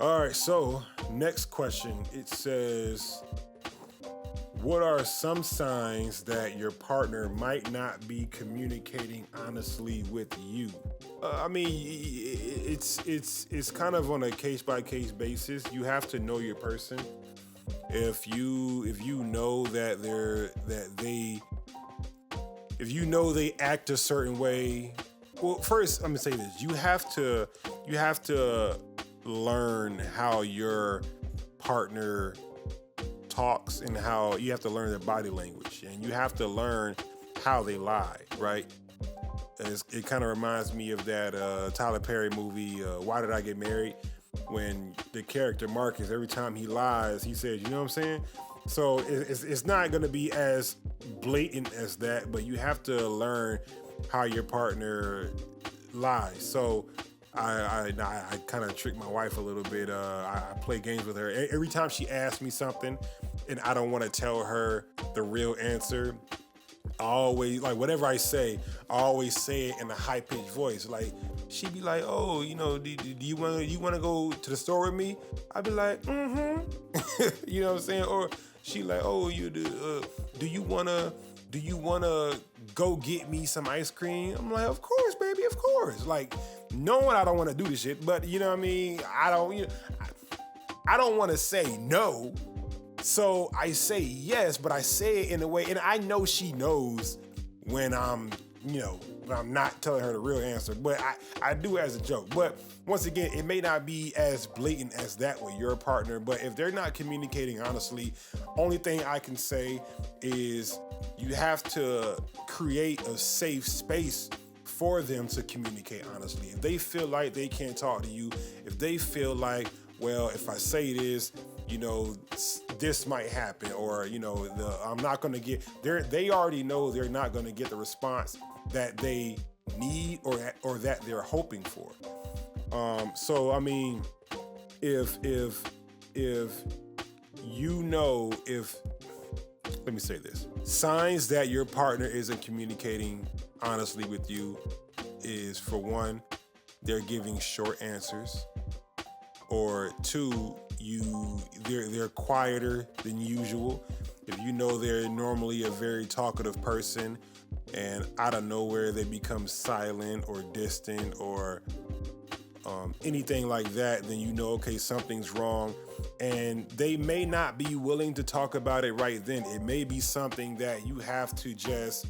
All right, so next question. It says, what are some signs that your partner might not be communicating honestly with you? I mean, it's kind of on a case by case basis. You have to know your person. If you know that they act a certain way. Well, first I'm gonna say this: you have to learn how your partner talks and how you have to learn their body language, and you have to learn how they lie, right? It kind of reminds me of that Tyler Perry movie, Why Did I Get Married? When the character Marcus, every time he lies, he says, you know what I'm saying? So it's not going to be as blatant as that, but you have to learn how your partner lies. So I kind of trick my wife a little bit. I play games with her. Every time she asks me something and I don't want to tell her the real answer, I always, like, whatever I always say it in a high pitched voice. Like, she'd be like, "Oh, do you want to go to the store with me?" I'd be like, "Mm-hmm." You know what I'm saying? Or she like, "Oh, do you wanna go get me some ice cream?" I'm like, "Of course, baby, of course." Like, knowing I don't want to do this shit, but you know what I mean? I don't want to say no. So I say yes, but I say it in a way, and I know she knows when when I'm not telling her the real answer, but I do it as a joke. But once again, it may not be as blatant as that with your partner, but if they're not communicating honestly, only thing I can say is you have to create a safe space for them to communicate honestly. If they feel like they can't talk to you, if they feel like, well, if I say this, this might happen, or I'm not going to get. They already know they're not going to get the response that they need or that they're hoping for. So I mean, if let me say this: signs that your partner isn't communicating honestly with you is, for one, they're giving short answers, or two, they're quieter than usual. If you know they're normally a very talkative person and out of nowhere they become silent or distant or anything like that, then you know, okay, something's wrong. And they may not be willing to talk about it right then. It may be something that you have to just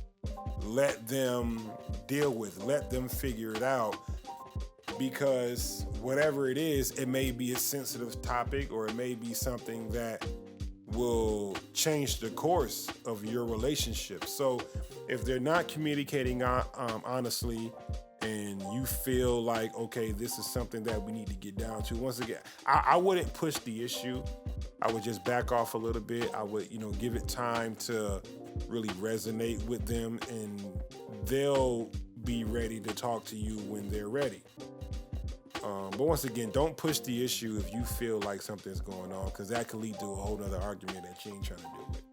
let them deal with, let them figure it out. Because whatever it is, it may be a sensitive topic, or it may be something that will change the course of your relationship. So if they're not communicating honestly, and you feel like, okay, this is something that we need to get down to, once again, I wouldn't push the issue. I would just back off a little bit. I would, give it time to really resonate with them, and they'll be ready to talk to you when they're ready. But once again, don't push the issue if you feel like something's going on, because that could lead to a whole nother argument that you ain't trying to deal with.